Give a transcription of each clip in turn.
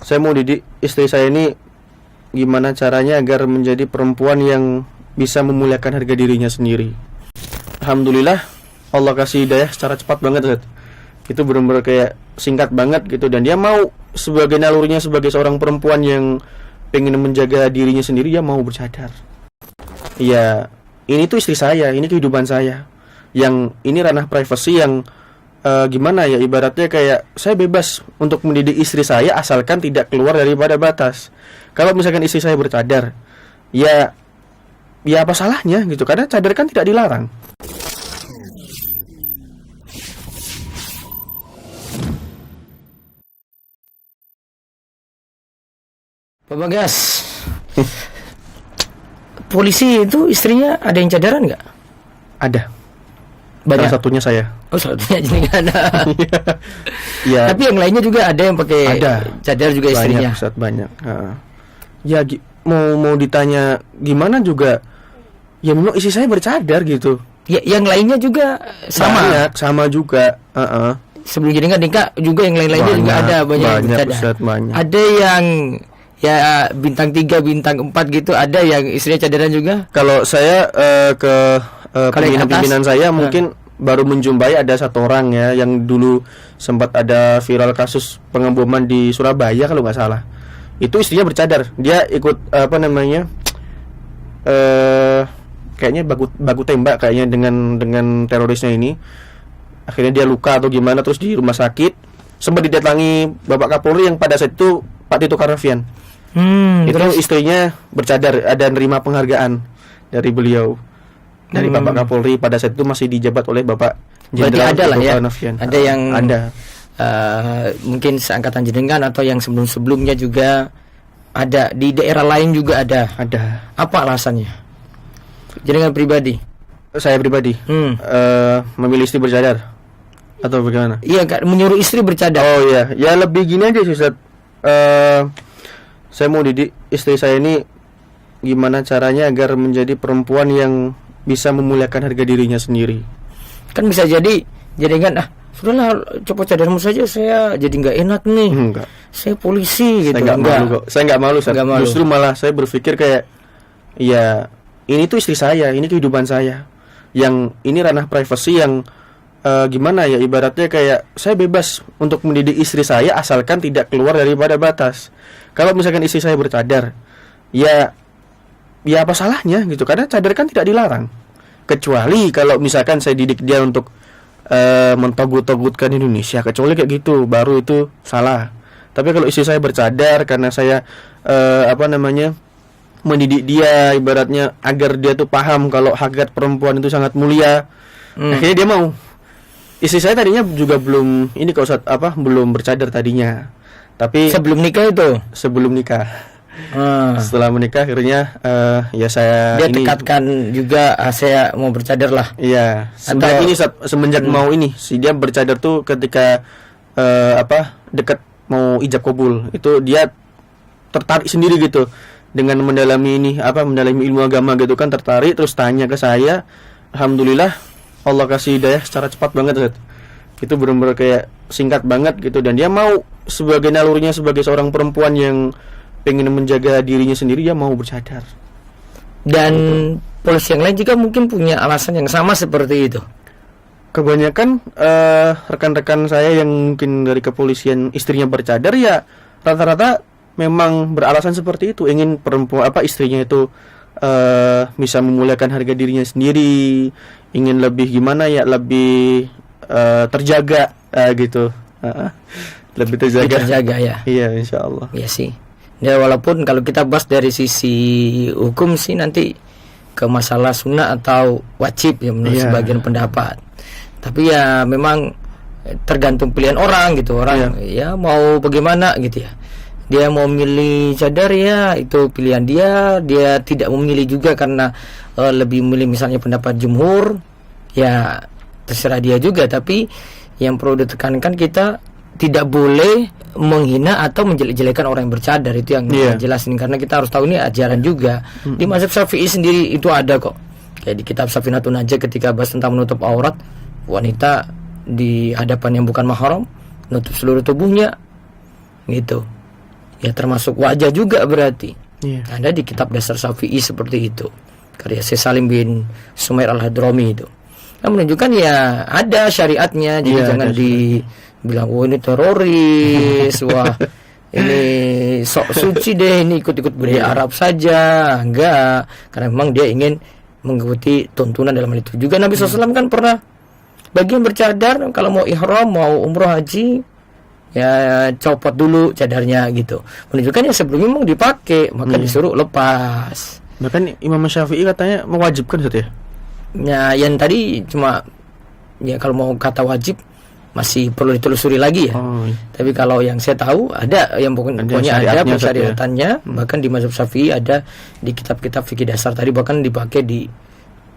Saya mau didik istri saya ini gimana caranya agar menjadi perempuan yang bisa memuliakan harga dirinya sendiri. Alhamdulillah Allah kasih hidayah secara cepat banget, Ustaz. Itu benar-benar kayak singkat banget gitu, dan dia mau sebagai nalurinya sebagai seorang perempuan yang pengen menjaga dirinya sendiri, dia mau bercadar. Ya, ini tuh istri saya, ini kehidupan saya. Yang ini ranah privasi yang gimana ya, ibaratnya kayak saya bebas untuk mendidik istri saya asalkan tidak keluar daripada batas. Kalau misalkan istri saya bercadar, ya apa salahnya gitu, karena cadar kan tidak dilarang. Pak Bagas, polisi itu istrinya ada yang cadaran nggak? Ada. Banyak. Salah satunya saya. Oh, satunya jadi nggak ada. Ya, Tapi yang lainnya juga ada yang pakai cadar juga istrinya. banyak, Ustaz, banyak. Ya mau ditanya gimana juga, ya memang istri saya bercadar gitu. Ya, yang lainnya juga sama. Banyak, sama juga. Sebelum jadi nikah juga yang lain-lainnya juga ada banyak yang bercadar. Ustaz, banyak. Ada yang ya bintang 3, bintang 4 gitu, ada yang istrinya cadaran juga. Kalau saya ke pimpinan saya mungkin baru menjumpai ada satu orang ya, yang dulu sempat ada viral kasus pengeboman di Surabaya kalau nggak salah. Itu istrinya bercadar, dia ikut kayaknya baku tembak kayaknya dengan terorisnya ini. Akhirnya dia luka atau gimana, terus di rumah sakit sempat didatangi Bapak Kapolri yang pada saat itu Pak Tito Karnavian. Itu terus istrinya bercadar, ada nerima penghargaan dari beliau, dari Bapak Kapolri pada saat itu masih dijabat oleh Bapak Jenderal Tito Karnavian. Ada yang ada. Mungkin seangkatan jenengan atau yang sebelum-sebelumnya juga ada, di daerah lain juga ada. Ada. Apa alasannya? Jenengan pribadi? Saya pribadi memilih istri bercadar atau bagaimana? Iya, menyuruh istri bercadar. Oh iya, ya lebih gini aja sih, Ustaz. Saya mau didik istri saya ini gimana caranya agar menjadi perempuan yang bisa memuliakan harga dirinya sendiri. Kan bisa jadi kan, sudahlah coba cadarmu saja, saya jadi nggak enak nih. Enggak. Saya polisi gitu. Saya nggak malu kok. Saya nggak malu, Ustaz. Justru malah saya berpikir kayak, ya ini tuh istri saya, ini kehidupan saya. Yang ini ranah privasi yang gimana ya, ibaratnya kayak saya bebas untuk mendidik istri saya asalkan tidak keluar daripada batas. Kalau misalkan istri saya bercadar, ya apa salahnya gitu, karena cadar kan tidak dilarang. Kecuali kalau misalkan saya didik dia untuk mentogut-togutkan Indonesia, kecuali kayak gitu, baru itu salah. Tapi kalau istri saya bercadar karena saya mendidik dia ibaratnya agar dia tuh paham kalau hakikat perempuan itu sangat mulia, akhirnya dia mau. Istri saya tadinya juga belum ini kok, Ustaz, belum bercadar tadinya. Tapi sebelum nikah itu? Sebelum nikah. Setelah menikah akhirnya ya saya dia tekadkan juga, saya mau bercadar lah. Iya. Semenjak mau ini, dia bercadar tuh ketika dekat mau ijab kabul. Itu dia tertarik sendiri gitu dengan mendalami ilmu agama gitu kan, tertarik terus tanya ke saya. Alhamdulillah Allah kasih hidayah secara cepat banget, Ustaz. Itu benar-benar kayak singkat banget gitu, dan dia mau sebagai nalurinya sebagai seorang perempuan yang pengen menjaga dirinya sendiri, dia mau bercadar. Dan polisi yang lain juga mungkin punya alasan yang sama seperti itu. Kebanyakan rekan-rekan saya yang mungkin dari kepolisian istrinya bercadar, ya rata-rata memang beralasan seperti itu, ingin perempuan istrinya itu bisa memuliakan harga dirinya sendiri, ingin lebih lebih terjaga gitu. Lebih terjaga ya. Iya, insyaallah. Iya sih. Ya, walaupun kalau kita bahas dari sisi hukum sih nanti ke masalah sunnah atau wajib ya menurut sebagian pendapat. Tapi ya memang tergantung pilihan orang gitu. Orang ya mau bagaimana gitu ya. Dia mau milih cadar, ya itu pilihan dia. Dia tidak memilih juga karena lebih memilih misalnya pendapat jumhur, ya terserah dia juga. Tapi yang perlu ditekankan, kita tidak boleh menghina atau menjelek-jelekan orang yang bercadar. Itu yang jelasin, karena kita harus tahu ini ajaran juga. Di mazhab Syafi'i sendiri itu ada kok. Kayak di kitab Safinatun Najah ketika bahas tentang menutup aurat wanita di hadapan yang bukan mahram, menutup seluruh tubuhnya gitu. ya termasuk wajah juga berarti. Iya. Ada di kitab dasar Syafi'i seperti itu, karya Syekh Salim bin Sumair Al-Hadrami itu. Nah, menunjukkan ya ada syariatnya, jadi Iya, jangan ada dibilang oh ini teroris, wah ini sok suci deh, ini ikut-ikut budaya Arab saja. Enggak, karena memang dia ingin mengikuti tuntunan dalam hal itu. Juga Nabi SAW kan pernah bagi yang bercadar kalau mau ihram, mau umroh haji, ya copot dulu cadarnya gitu. Menunjukkan ya sebelumnya memang dipakai, maka disuruh lepas. Bahkan Imam Syafi'i katanya mewajibkan Ustaz ya. Ya, yang tadi cuma ya kalau mau kata wajib masih perlu ditelusuri lagi ya. Oh, iya. Tapi kalau yang saya tahu ada yang pokoknya ada syariatnya, persyariatannya, bahkan di mazhab Syafi'i ada di kitab-kitab fikih dasar tadi, bahkan dipakai di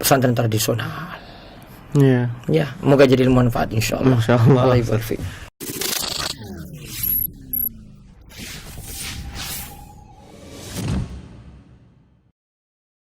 pesantren tradisional. Iya. Ya, semoga jadi manfaat insyaallah. Insyaallah. Allah ibarik.